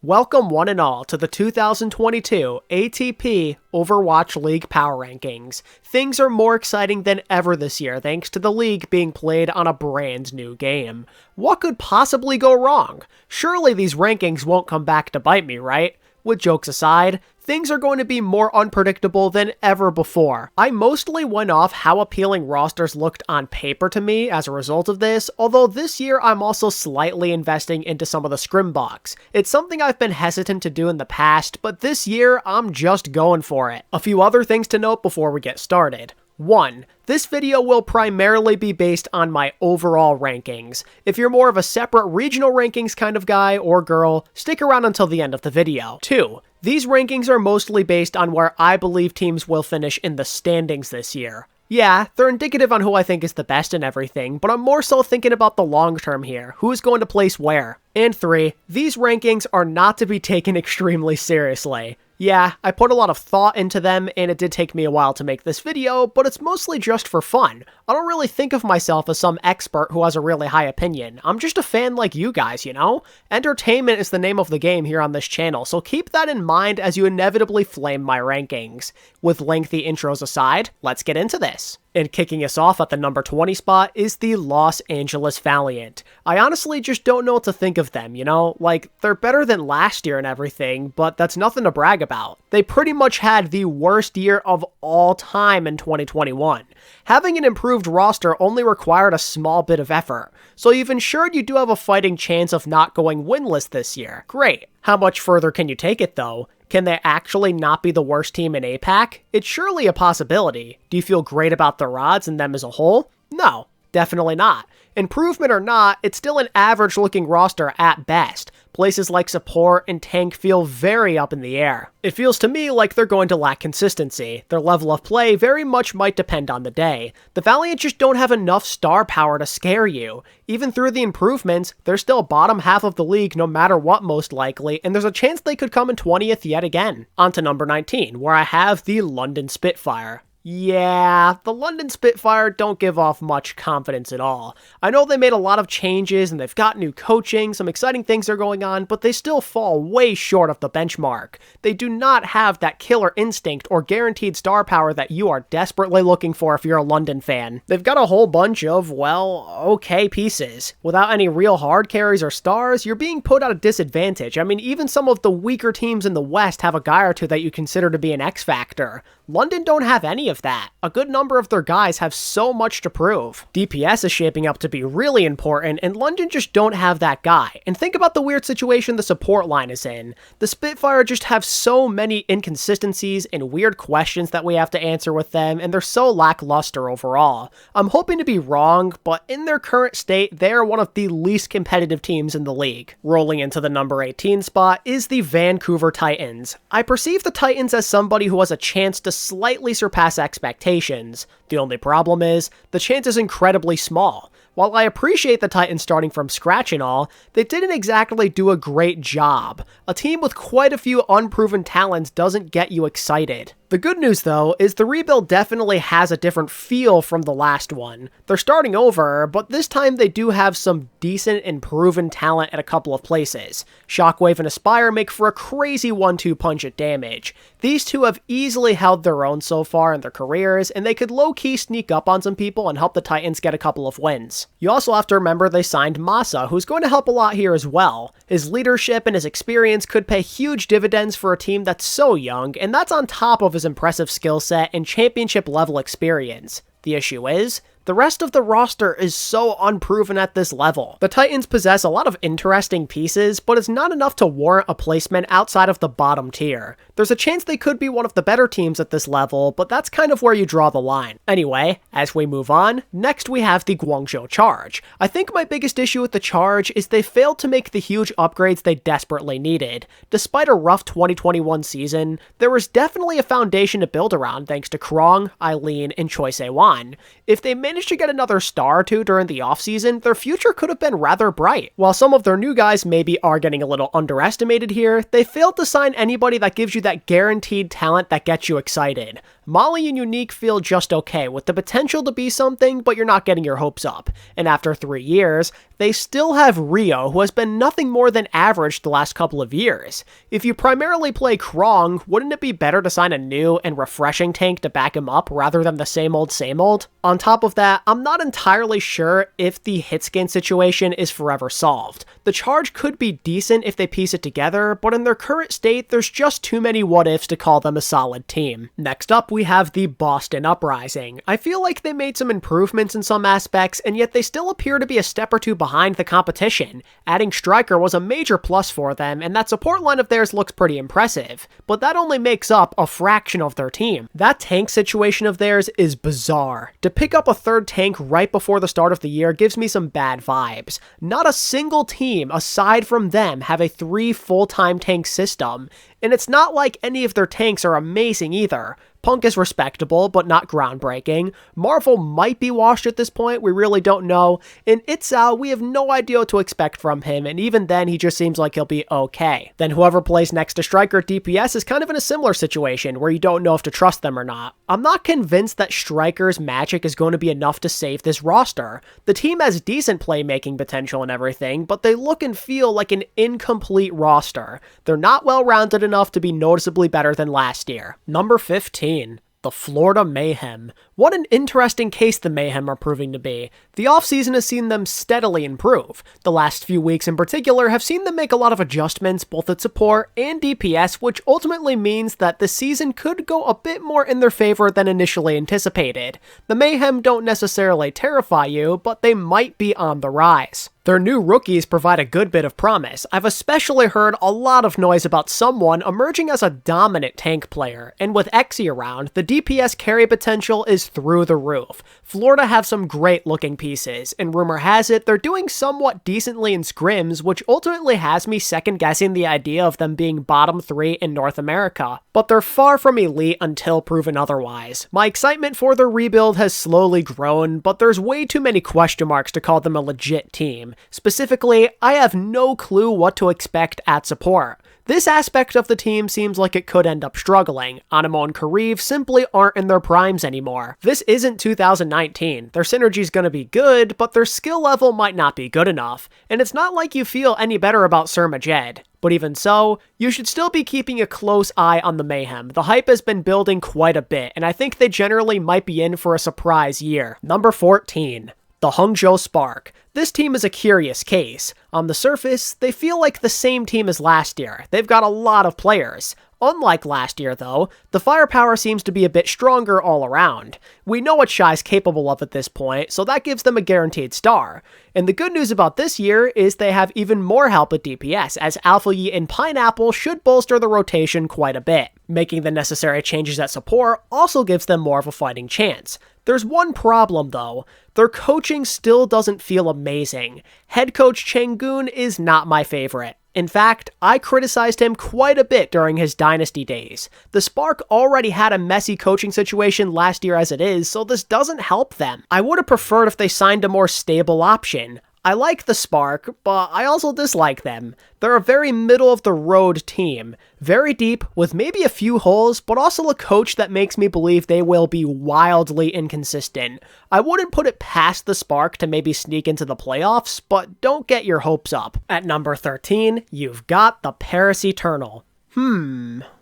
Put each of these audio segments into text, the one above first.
Welcome one and all to the 2022 ATP Overwatch League Power Rankings. Things are more exciting than ever this year thanks to the league being played on a brand new game. What could possibly go wrong? Surely these rankings won't come back to bite me, right? With jokes aside, things are going to be more unpredictable than ever before. I mostly went off how appealing rosters looked on paper to me as a result of this, although this year I'm also slightly investing into some of the scrim box. It's something I've been hesitant to do in the past, but this year I'm just going for it. A few other things to note before we get started. 1. This video will primarily be based on my overall rankings. If you're more of a separate regional rankings kind of guy or girl, stick around until the end of the video. 2. These rankings are mostly based on where I believe teams will finish in the standings this year. Yeah, they're indicative on who I think is the best and everything, but I'm more so thinking about the long term here, who's going to place where. And 3, these rankings are not to be taken extremely seriously. Yeah, I put a lot of thought into them, and it did take me a while to make this video, but it's mostly just for fun. I don't really think of myself as some expert who has a really high opinion. I'm just a fan like you guys, you know? Entertainment is the name of the game here on this channel, so keep that in mind as you inevitably flame my rankings. With lengthy intros aside, let's get into this. And kicking us off at the number 20 spot is the Los Angeles Valiant. I honestly just don't know what to think of them, you know? Like, they're better than last year and everything, but that's nothing to brag about. They pretty much had the worst year of all time in 2021. Having an improved roster only required a small bit of effort, so you've ensured you do have a fighting chance of not going winless this year. Great. How much further can you take it though? Can they actually not be the worst team in APAC? It's surely a possibility. Do you feel great about their odds and them as a whole? No, definitely not. Improvement or not, it's still an average-looking roster at best. Places like support and tank feel very up in the air. It feels to me like they're going to lack consistency. Their level of play very much might depend on the day. The Valiant just don't have enough star power to scare you. Even through the improvements, they're still bottom half of the league no matter what most likely, and there's a chance they could come in 20th yet again. On to number 19, where I have the London Spitfire. Yeah, the London Spitfire don't give off much confidence at all. I know they made a lot of changes and they've got new coaching, some exciting things are going on, but they still fall way short of the benchmark. They do not have that killer instinct or guaranteed star power that you are desperately looking for if you're a London fan. They've got a whole bunch of, well, okay pieces. Without any real hard carries or stars, you're being put at a disadvantage. I mean, even some of the weaker teams in the West have a guy or two that you consider to be an X factor. London don't have any of that. A good number of their guys have so much to prove. DPS is shaping up to be really important, and London just don't have that guy. And think about the weird situation the support line is in. The Spitfire just have so many inconsistencies and weird questions that we have to answer with them, and they're so lackluster overall. I'm hoping to be wrong, but in their current state, they are one of the least competitive teams in the league. Rolling into the number 18 spot is the Vancouver Titans. I perceive the Titans as somebody who has a chance to slightly surpass expectations. The only problem is, the chance is incredibly small. While I appreciate the Titans starting from scratch and all, they didn't exactly do a great job. A team with quite a few unproven talents doesn't get you excited. The good news, though, is the rebuild definitely has a different feel from the last one. They're starting over, but this time they do have some decent and proven talent at a couple of places. Shockwave and Aspire make for a crazy 1-2 punch at damage. These two have easily held their own so far in their careers, and they could low-key sneak up on some people and help the Titans get a couple of wins. You also have to remember they signed Masa, who's going to help a lot here as well. His leadership and his experience could pay huge dividends for a team that's so young, and that's on top of his impressive skill set and championship level experience. The issue is, the rest of the roster is so unproven at this level. The Titans possess a lot of interesting pieces, but it's not enough to warrant a placement outside of the bottom tier. There's a chance they could be one of the better teams at this level, but that's kind of where you draw the line. Anyway, as we move on, next we have the Guangzhou Charge. I think my biggest issue with the Charge is they failed to make the huge upgrades they desperately needed. Despite a rough 2021 season, there was definitely a foundation to build around thanks to Krong, Eileen, and Choi Se-wan. If they managed managed to get another star or two during the offseason, their future could have been rather bright. While some of their new guys maybe are getting a little underestimated here, they failed to sign anybody that gives you that guaranteed talent that gets you excited. Molly and Unique feel just okay, with the potential to be something, but you're not getting your hopes up. And after 3 years, they still have Rio, who has been nothing more than average the last couple of years. If you primarily play Krong, wouldn't it be better to sign a new and refreshing tank to back him up rather than the same old same old? On top of that, I'm not entirely sure if the hit scan situation is forever solved. The Charge could be decent if they piece it together, but in their current state, there's just too many what-ifs to call them a solid team. Next up, we have the Boston Uprising. I feel like they made some improvements in some aspects, and yet they still appear to be a step or two behind the competition. Adding Striker was a major plus for them, and that support line of theirs looks pretty impressive, but that only makes up a fraction of their team. That tank situation of theirs is bizarre. To pick up a third tank right before the start of the year gives me some bad vibes. Not a single team, aside from them, have a 3 full-time tank system, and it's not like any of their tanks are amazing either. Punk is respectable, but not groundbreaking. Marvel might be washed at this point, we really don't know. And Itzao, we have no idea what to expect from him, and even then he just seems like he'll be okay. Then whoever plays next to Striker at DPS is kind of in a similar situation, where you don't know if to trust them or not. I'm not convinced that Striker's magic is going to be enough to save this roster. The team has decent playmaking potential and everything, but they look and feel like an incomplete roster. They're not well-rounded enough to be noticeably better than last year. Number 15. The Florida Mayhem. What an interesting case the Mayhem are proving to be. The offseason has seen them steadily improve. The last few weeks in particular have seen them make a lot of adjustments both at support and DPS, which ultimately means that the season could go a bit more in their favor than initially anticipated. The Mayhem don't necessarily terrify you, but they might be on the rise. Their new rookies provide a good bit of promise. I've especially heard a lot of noise about someone emerging as a dominant tank player, and with Exy around, the DPS carry potential is through the roof. Florida have some great looking pieces, and rumor has it they're doing somewhat decently in scrims, which ultimately has me second guessing the idea of them being bottom 3 in North America. But they're far from elite until proven otherwise. My excitement for their rebuild has slowly grown, but there's way too many question marks to call them a legit team. Specifically, I have no clue what to expect at support. This aspect of the team seems like it could end up struggling. Animo and Kariv simply aren't in their primes anymore. This isn't 2019. Their synergy's gonna be good, but their skill level might not be good enough. And it's not like you feel any better about Surma Jed. But even so, you should still be keeping a close eye on the Mayhem. The hype has been building quite a bit, and I think they generally might be in for a surprise year. Number 14. The Hangzhou Spark. This team is a curious case. On the surface, they feel like the same team as last year. They've got a lot of players. Unlike last year, though, the firepower seems to be a bit stronger all around. We know what Shy's capable of at this point, so that gives them a guaranteed star. And the good news about this year is they have even more help at DPS, as Alpha Yi and Pineapple should bolster the rotation quite a bit. Making the necessary changes at support also gives them more of a fighting chance. There's one problem though. Their coaching still doesn't feel amazing. Head coach Chengdu is not my favorite. In fact, I criticized him quite a bit during his Dynasty days. The Spark already had a messy coaching situation last year as it is, so this doesn't help them. I would have preferred if they signed a more stable option. I like the Spark, but I also dislike them. They're a very middle-of-the-road team. Very deep, with maybe a few holes, but also a coach that makes me believe they will be wildly inconsistent. I wouldn't put it past the Spark to maybe sneak into the playoffs, but don't get your hopes up. At number 13, you've got the Paris Eternal.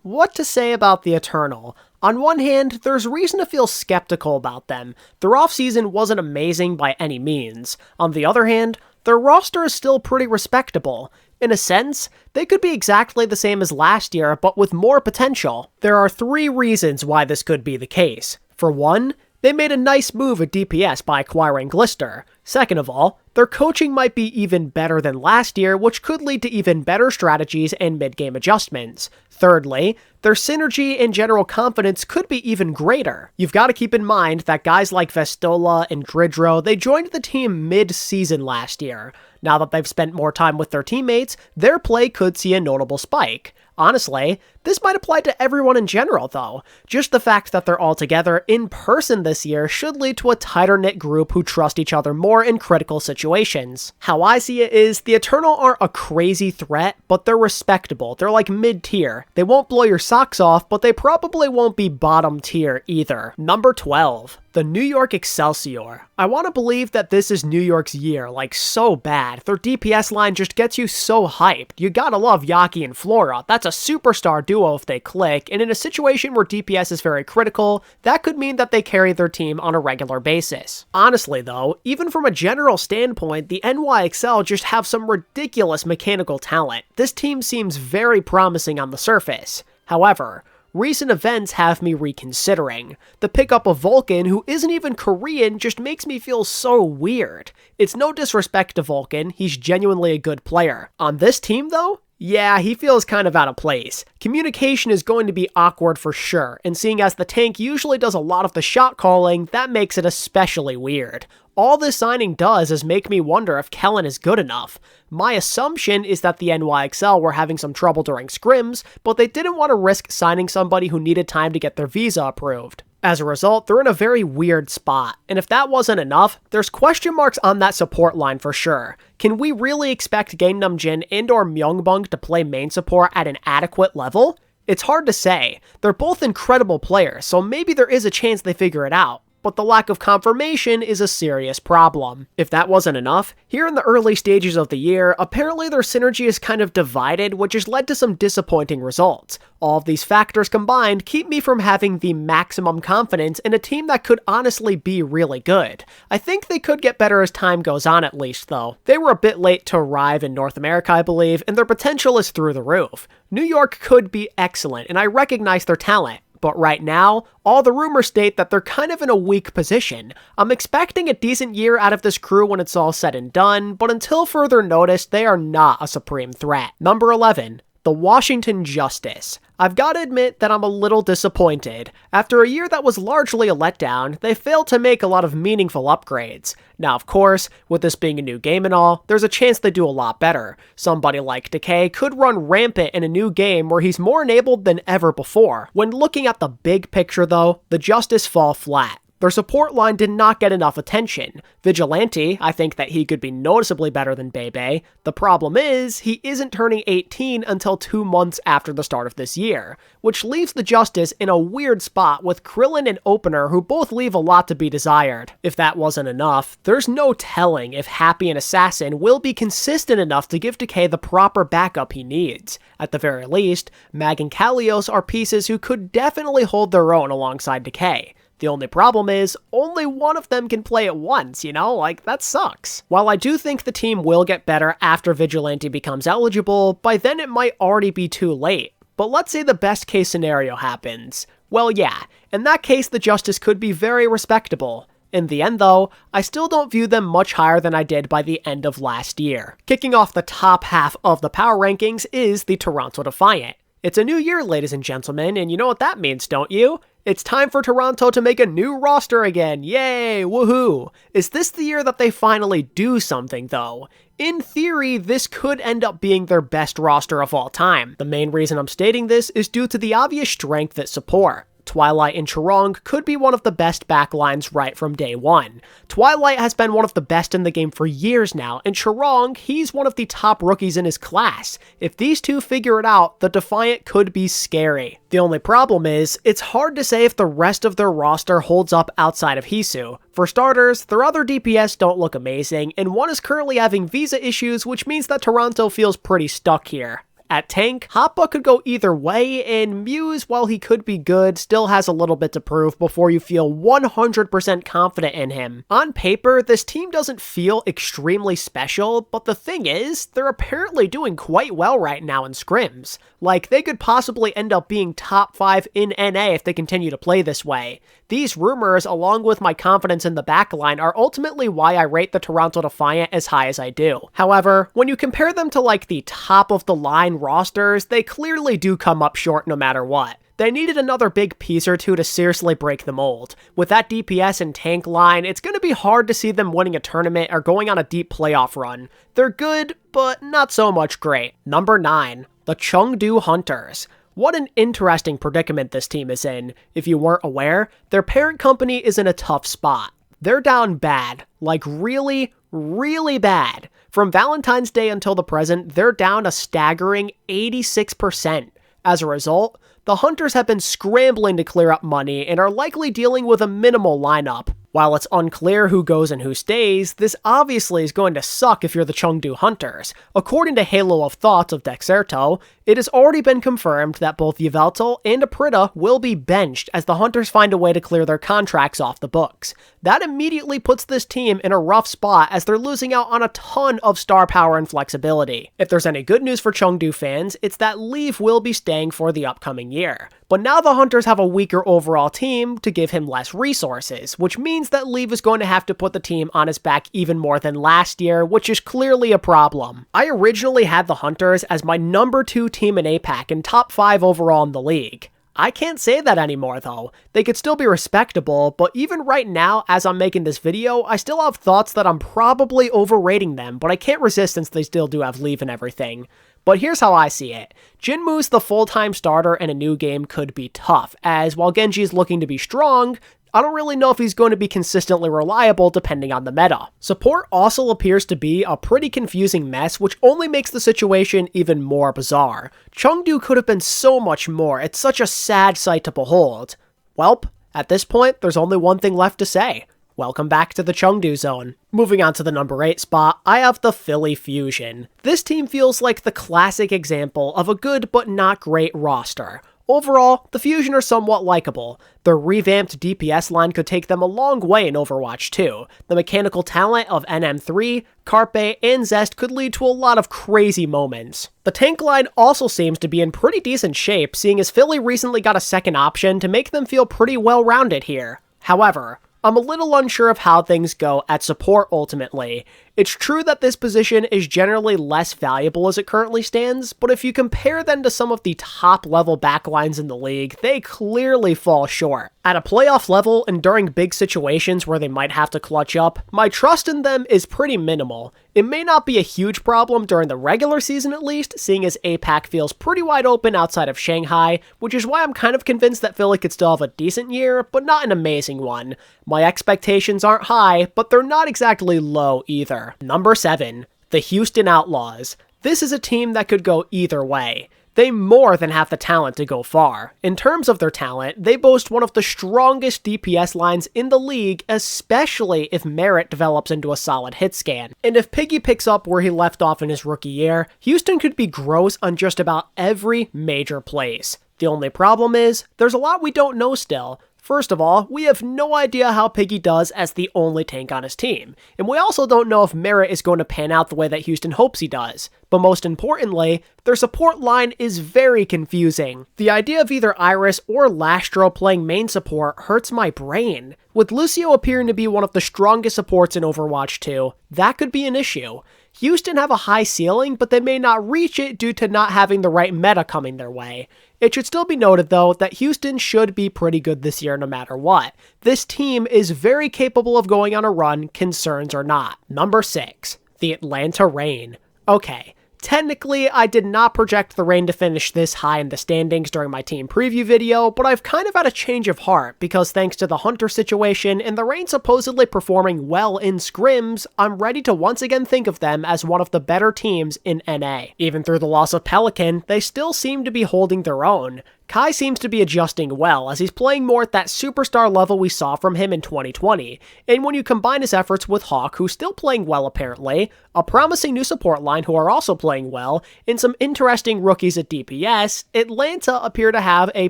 What to say about the Eternal? On one hand, there's reason to feel skeptical about them. Their offseason wasn't amazing by any means. On the other hand, their roster is still pretty respectable. In a sense, they could be exactly the same as last year, but with more potential. There are 3 reasons why this could be the case. For one, they made a nice move at DPS by acquiring Glister. Second of all, Their coaching might be even better than last year, which could lead to even better strategies and mid-game adjustments. Thirdly, their synergy and general confidence could be even greater. You've got to keep in mind that guys like Vestola and Dridro, they joined the team mid-season last year. Now that they've spent more time with their teammates, their play could see a notable spike. Honestly, this might apply to everyone in general though. Just the fact that they're all together in person this year should lead to a tighter-knit group who trust each other more in critical situations. How I see it is, the Eternal aren't a crazy threat, but they're respectable. They're like mid-tier. They won't blow your socks off, but they probably won't be bottom tier either. Number 12. The New York Excelsior. I want to believe that this is New York's year, like so bad. Their DPS line just gets you so hyped. You gotta love Yaki and Flora. That's a superstar duo if they click, and in a situation where DPS is very critical, that could mean that they carry their team on a regular basis. Honestly though, even from a general standpoint, the NYXL just have some ridiculous mechanical talent. This team seems very promising on the surface. However, recent events have me reconsidering. The pickup of Vulcan, who isn't even Korean, just makes me feel so weird. It's no disrespect to Vulcan, he's genuinely a good player. On this team though, yeah, he feels kind of out of place. Communication is going to be awkward for sure, and seeing as the tank usually does a lot of the shot calling, that makes it especially weird. All this signing does is make me wonder if Kellen is good enough. My assumption is that the NYXL were having some trouble during scrims, but they didn't want to risk signing somebody who needed time to get their visa approved. As a result, they're in a very weird spot, and if that wasn't enough, there's question marks on that support line for sure. Can we really expect Gangnam Jin and or Myungbong to play main support at an adequate level? It's hard to say. They're both incredible players, so maybe there is a chance they figure it out. But the lack of confirmation is a serious problem. If that wasn't enough, here in the early stages of the year, apparently their synergy is kind of divided, which has led to some disappointing results. All of these factors combined keep me from having the maximum confidence in a team that could honestly be really good. I think they could get better as time goes on at least though. They were a bit late to arrive in North America, I believe, and their potential is through the roof. New York could be excellent, and I recognize their talent. But right now, all the rumors state that they're kind of in a weak position. I'm expecting a decent year out of this crew when it's all said and done, but until further notice, they are not a supreme threat. Number 11. The Washington Justice. I've got to admit that I'm a little disappointed. After a year that was largely a letdown, they failed to make a lot of meaningful upgrades. Now, of course, with this being a new game and all, there's a chance they do a lot better. Somebody like Decay could run rampant in a new game where he's more enabled than ever before. When looking at the big picture though, the Justice fall flat. Their support line did not get enough attention. Vigilante, I think that he could be noticeably better than Bebe. The problem is, he isn't turning 18 until 2 months after the start of this year, which leaves the Justice in a weird spot with Krillin and Opener who both leave a lot to be desired. If that wasn't enough, there's no telling if Happy and Assassin will be consistent enough to give Decay the proper backup he needs. At the very least, Mag and Kalios are pieces who could definitely hold their own alongside Decay. The only problem is, only one of them can play at once, you know? Like, that sucks. While I do think the team will get better after Vigilante becomes eligible, by then it might already be too late. But let's say the best case scenario happens. Well, yeah, in that case the Justice could be very respectable. In the end though, I still don't view them much higher than I did by the end of last year. Kicking off the top half of the power rankings is the Toronto Defiant. It's a new year, ladies and gentlemen, and you know what that means, don't you? It's time for Toronto to make a new roster again, yay, woohoo! Is this the year that they finally do something, though? In theory, this could end up being their best roster of all time. The main reason I'm stating this is due to the obvious strength at support. Twilight and Charong could be one of the best backlines right from day one. Twilight has been one of the best in the game for years now, and Charong, he's one of the top rookies in his class. If these two figure it out, the Defiant could be scary. The only problem is, it's hard to say if the rest of their roster holds up outside of Hisu. For starters, their other DPS don't look amazing, and one is currently having visa issues, which means that Toronto feels pretty stuck here. At tank, Hoppa could go either way, and Muse, while he could be good, still has a little bit to prove before you feel 100% confident in him. On paper, this team doesn't feel extremely special, but the thing is, they're apparently doing quite well right now in scrims. Like, they could possibly end up being top 5 in NA if they continue to play this way. These rumors, along with my confidence in the backline, are ultimately why I rate the Toronto Defiant as high as I do. However, when you compare them to like the top of the line rosters, they clearly do come up short no matter what. They needed another big piece or two to seriously break the mold. With that DPS and tank line, it's going to be hard to see them winning a tournament or going on a deep playoff run. They're good, but not so much great. Number 9, the Chengdu Hunters. What an interesting predicament this team is in. If you weren't aware, their parent company is in a tough spot. They're down bad, like really, really bad. From Valentine's Day until the present, they're down a staggering 86%. As a result, the Hunters have been scrambling to clear up money and are likely dealing with a minimal lineup. While it's unclear who goes and who stays, this obviously is going to suck if you're the Chengdu Hunters. According to Halo of Thoughts of Dexerto, it has already been confirmed that both Yveltal and Aprita will be benched as the Hunters find a way to clear their contracts off the books. That immediately puts this team in a rough spot as they're losing out on a ton of star power and flexibility. If there's any good news for Chengdu fans, it's that Leaf will be staying for the upcoming year. But now the Hunters have a weaker overall team to give him less resources, which means that Leaf is going to have to put the team on his back even more than last year, which is clearly a problem. I originally had the Hunters as my number 2 team in APAC and top 5 overall in the league. I can't say that anymore though. They could still be respectable, but even right now, as I'm making this video, I still have thoughts that I'm probably overrating them, but I can't resist since they still do have Leaf and everything. But here's how I see it. Jinmu's the full-time starter in a new game could be tough, as while Genji is looking to be strong, I don't really know if he's going to be consistently reliable depending on the meta. Support also appears to be a pretty confusing mess, which only makes the situation even more bizarre. Chengdu could have been so much more. It's such a sad sight to behold. Welp, at this point, there's only one thing left to say. Welcome back to the Chengdu zone. Moving on to the number 8 spot, I have the Philly Fusion. This team feels like the classic example of a good but not great roster. Overall, the Fusion are somewhat likable. Their revamped DPS line could take them a long way in Overwatch 2. The mechanical talent of NM3, Carpe, and Zest could lead to a lot of crazy moments. The tank line also seems to be in pretty decent shape, seeing as Philly recently got a second option to make them feel pretty well-rounded here. However, I'm a little unsure of how things go at support ultimately. It's true that this position is generally less valuable as it currently stands, but if you compare them to some of the top level backlines in the league, they clearly fall short. At a playoff level and during big situations where they might have to clutch up, my trust in them is pretty minimal. It may not be a huge problem during the regular season at least, seeing as APAC feels pretty wide open outside of Shanghai, which is why I'm kind of convinced that Philly could still have a decent year, but not an amazing one. My expectations aren't high, but they're not exactly low either. Number 7, the Houston Outlaws. This is a team that could go either way. They more than have the talent to go far. In terms of their talent, they boast one of the strongest DPS lines in the league, especially if Merit develops into a solid hit scan. And if Piggy picks up where he left off in his rookie year, Houston could be gross on just about every major place. The only problem is, there's a lot we don't know still. First of all, we have no idea how Piggy does as the only tank on his team, and we also don't know if Merit is going to pan out the way that Houston hopes he does. But most importantly, their support line is very confusing. The idea of either Iris or Lastro playing main support hurts my brain. With Lucio appearing to be one of the strongest supports in Overwatch 2, that could be an issue. Houston have a high ceiling, but they may not reach it due to not having the right meta coming their way. It should still be noted though that Houston should be pretty good this year no matter what. This team is very capable of going on a run, concerns or not. Number 6, the Atlanta Reign. Okay, technically I did not project the Reign to finish this high in the standings during my team preview video, but I've kind of had a change of heart because thanks to the Hunter situation and the Reign supposedly performing well in scrims, I'm ready to once again think of them as one of the better teams in NA. Even through the loss of Pelican, they still seem to be holding their own. Kai seems to be adjusting well as he's playing more at that superstar level we saw from him in 2020, and when you combine his efforts with Hawk, who's still playing well apparently, a promising new support line who are also playing well, and some interesting rookies at DPS, Atlanta appear to have a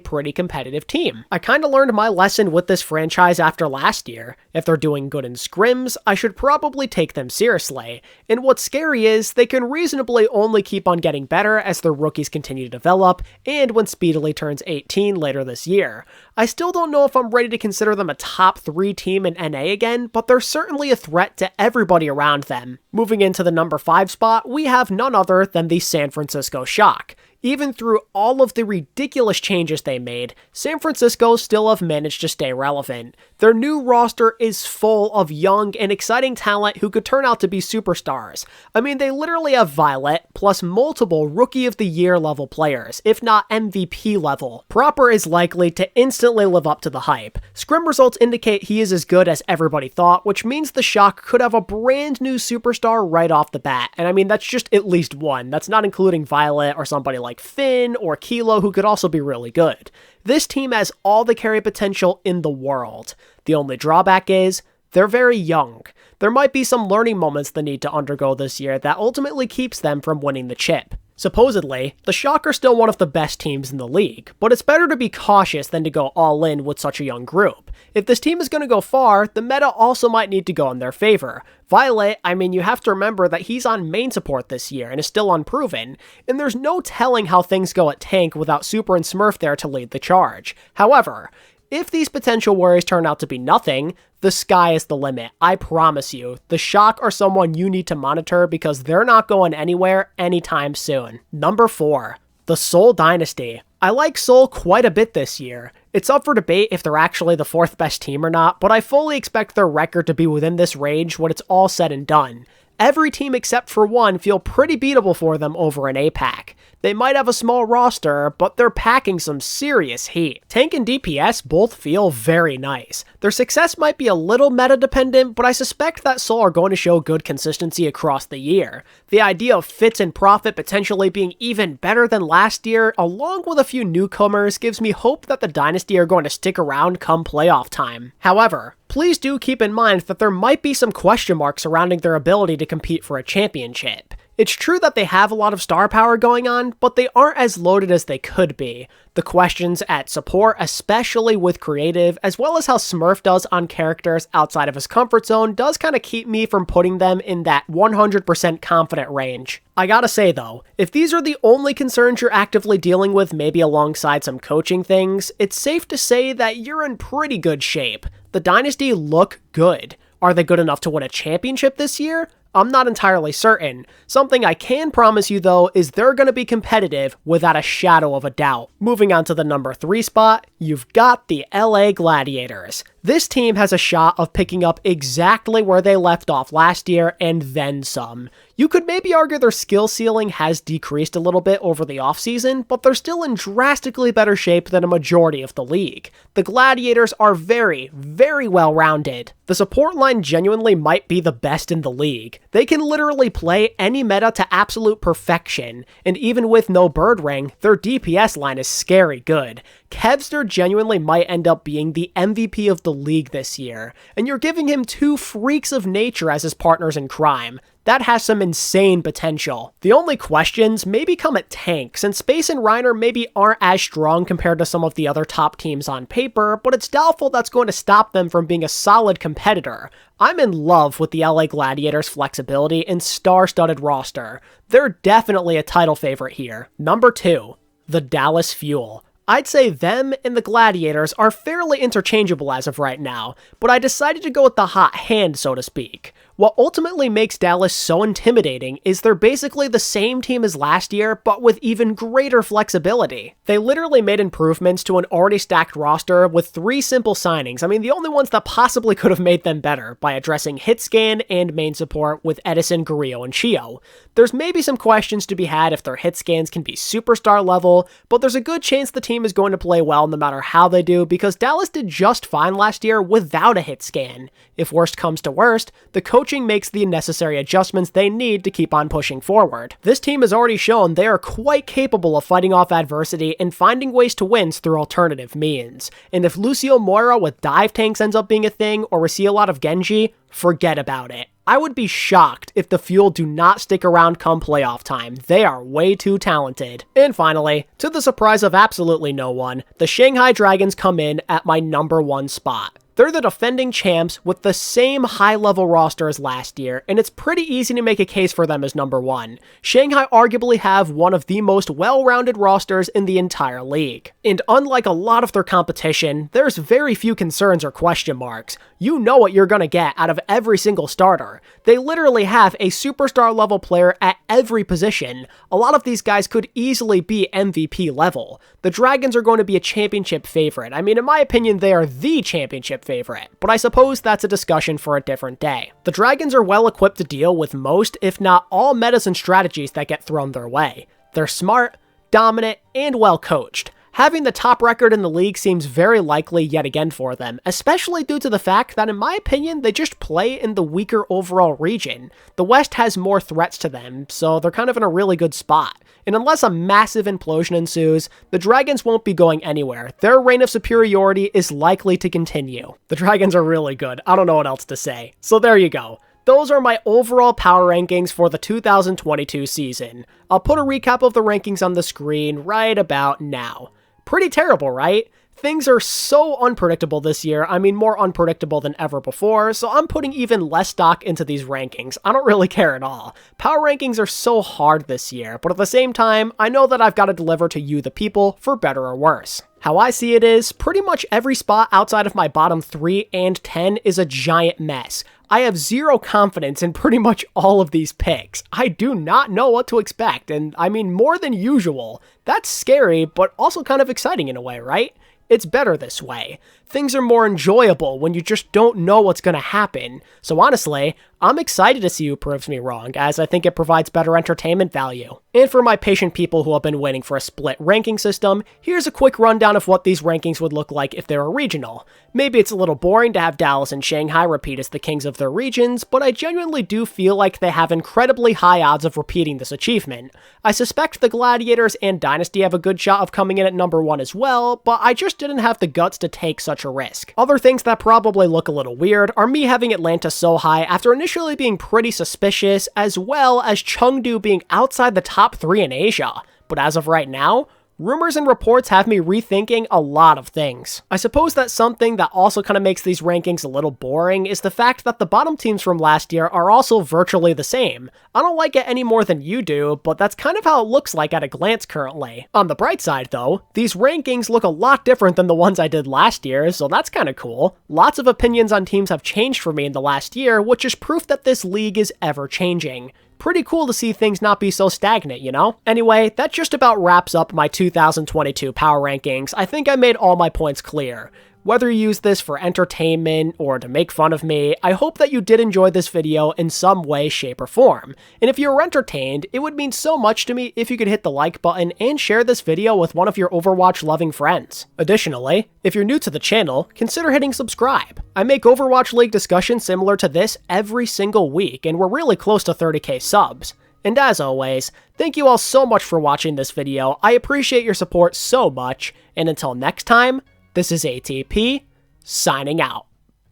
pretty competitive team. I kinda learned my lesson with this franchise after last year. If they're doing good in scrims, I should probably take them seriously, and what's scary is they can reasonably only keep on getting better as their rookies continue to develop, and when speedily turns 18 later this year. I still don't know if I'm ready to consider them a top 3 team in NA again, but they're certainly a threat to everybody around them. Moving into the number 5 spot, we have none other than the San Francisco Shock. Even through all of the ridiculous changes they made, San Francisco still have managed to stay relevant. Their new roster is full of young and exciting talent who could turn out to be superstars. I mean, they literally have Violet, plus multiple Rookie of the Year level players, if not MVP level. Proper is likely to instantly live up to the hype. Scrim results indicate he is as good as everybody thought, which means the Shock could have a brand new superstar right off the bat. And I mean, that's just at least one. That's not including Violet or somebody like Finn or Kilo, who could also be really good. This team has all the carry potential in the world. The only drawback is, they're very young. There might be some learning moments they need to undergo this year that ultimately keeps them from winning the chip. Supposedly, the Shock are still one of the best teams in the league, but it's better to be cautious than to go all in with such a young group. If this team is going to go far, the meta also might need to go in their favor. Violet, I mean, you have to remember that he's on main support this year and is still unproven, and there's no telling how things go at tank without Super and Smurf there to lead the charge. However, if these potential worries turn out to be nothing, the sky is the limit. I promise you, the Shock are someone you need to monitor because they're not going anywhere anytime soon. Number 4, the Seoul Dynasty. I like Seoul quite a bit this year. It's up for debate if they're actually the 4th best team or not, but I fully expect their record to be within this range when it's all said and done. Every team except for one feel pretty beatable for them over in APAC. They might have a small roster, but they're packing some serious heat. Tank and DPS both feel very nice. Their success might be a little meta-dependent, but I suspect that Seoul are going to show good consistency across the year. The idea of Fitz and Profit potentially being even better than last year, along with a few newcomers, gives me hope that the Dynasty are going to stick around come playoff time. However, please do keep in mind that there might be some question marks surrounding their ability to compete for a championship. It's true that they have a lot of star power going on, but they aren't as loaded as they could be. The questions at support, especially with creative, as well as how Smurf does on characters outside of his comfort zone, does kind of keep me from putting them in that 100% confident range. I gotta say though, if these are the only concerns you're actively dealing with, maybe alongside some coaching things, it's safe to say that you're in pretty good shape. The Dynasty look good. Are they good enough to win a championship this year? I'm not entirely certain. Something I can promise you though is they're going to be competitive without a shadow of a doubt. Moving on to the number 3 spot, you've got the LA Gladiators. This team has a shot of picking up exactly where they left off last year and then some. You could maybe argue their skill ceiling has decreased a little bit over the offseason, but they're still in drastically better shape than a majority of the league. The Gladiators are very, very well rounded. The support line genuinely might be the best in the league. They can literally play any meta to absolute perfection, and even with no bird ring, their DPS line is scary good. Kevster genuinely might end up being the MVP of the league this year, and you're giving him 2 freaks of nature as his partners in crime. That has some insane potential. The only questions maybe come at tank, since Space and Reiner maybe aren't as strong compared to some of the other top teams on paper, but it's doubtful that's going to stop them from being a solid competitor. I'm in love with the LA Gladiators' flexibility and star-studded roster. They're definitely a title favorite here. Number 2, the Dallas Fuel. I'd say them and the Gladiators are fairly interchangeable as of right now, but I decided to go with the hot hand, so to speak. What ultimately makes Dallas so intimidating is they're basically the same team as last year, but with even greater flexibility. They literally made improvements to an already stacked roster with 3 simple signings. I mean, the only ones that possibly could have made them better, by addressing hit scan and main support with Edison, Grillo, and Chio. There's maybe some questions to be had if their hit scans can be superstar level, but there's a good chance the team is going to play well no matter how they do, because Dallas did just fine last year without a hit scan. If worst comes to worst, the coach coaching makes the necessary adjustments they need to keep on pushing forward. This team has already shown they are quite capable of fighting off adversity and finding ways to win through alternative means. And if Lucio Moira with dive tanks ends up being a thing, or we see a lot of Genji, forget about it. I would be shocked if the Fuel do not stick around come playoff time. They are way too talented. And finally, to the surprise of absolutely no one, the Shanghai Dragons come in at my number 1 spot. They're the defending champs with the same high-level roster as last year, and it's pretty easy to make a case for them as number 1. Shanghai arguably have one of the most well-rounded rosters in the entire league. And unlike a lot of their competition, there's very few concerns or question marks. You know what you're gonna get out of every single starter. They literally have a superstar level player at every position. A lot of these guys could easily be MVP level. The Dragons are going to be a championship favorite. I mean, in my opinion, they are the championship favorite, but I suppose that's a discussion for a different day. The Dragons are well equipped to deal with most, if not all, metas and strategies that get thrown their way. They're smart, dominant, and well coached. Having the top record in the league seems very likely yet again for them, especially due to the fact that, in my opinion, they just play in the weaker overall region. The West has more threats to them, so they're kind of in a really good spot. And unless a massive implosion ensues, the Dragons won't be going anywhere. Their reign of superiority is likely to continue. The Dragons are really good. I don't know what else to say. So there you go. Those are my overall power rankings for the 2022 season. I'll put a recap of the rankings on the screen right about now. Pretty terrible, right? Things are so unpredictable this year. I mean, more unpredictable than ever before, so I'm putting even less stock into these rankings. I don't really care at all. Power rankings are so hard this year, but at the same time, I know that I've got to deliver to you, the people, for better or worse. How I see it is, pretty much every spot outside of my bottom 3 and 10 is a giant mess. I have zero confidence in pretty much all of these picks. I do not know what to expect, and I mean more than usual. That's scary, but also kind of exciting in a way, right? It's better this way. Things are more enjoyable when you just don't know what's going to happen. So honestly, I'm excited to see who proves me wrong, as I think it provides better entertainment value. And for my patient people who have been waiting for a split ranking system, here's a quick rundown of what these rankings would look like if they were regional. Maybe it's a little boring to have Dallas and Shanghai repeat as the kings of their regions, but I genuinely do feel like they have incredibly high odds of repeating this achievement. I suspect the Gladiators and Dynasty have a good shot of coming in at number 1 as well, but I just didn't have the guts to take such a risk. Other things that probably look a little weird are me having Atlanta so high after initially being pretty suspicious, as well as Chengdu being outside the top 3 in Asia. But as of right now, rumors and reports have me rethinking a lot of things. I suppose that something that also kind of makes these rankings a little boring is the fact that the bottom teams from last year are also virtually the same. I don't like it any more than you do, but that's kind of how it looks like at a glance currently. On the bright side though, these rankings look a lot different than the ones I did last year, so that's kind of cool. Lots of opinions on teams have changed for me in the last year, which is proof that this league is ever changing. Pretty cool to see things not be so stagnant, you know? Anyway, that just about wraps up my 2022 power rankings. I think I made all my points clear. Whether you use this for entertainment or to make fun of me, I hope that you did enjoy this video in some way, shape, or form. And if you were entertained, it would mean so much to me if you could hit the like button and share this video with one of your Overwatch-loving friends. Additionally, if you're new to the channel, consider hitting subscribe. I make Overwatch League discussions similar to this every single week, and we're really close to 30k subs. And as always, thank you all so much for watching this video. I appreciate your support so much, and until next time, this is ATP, signing out.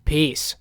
Peace.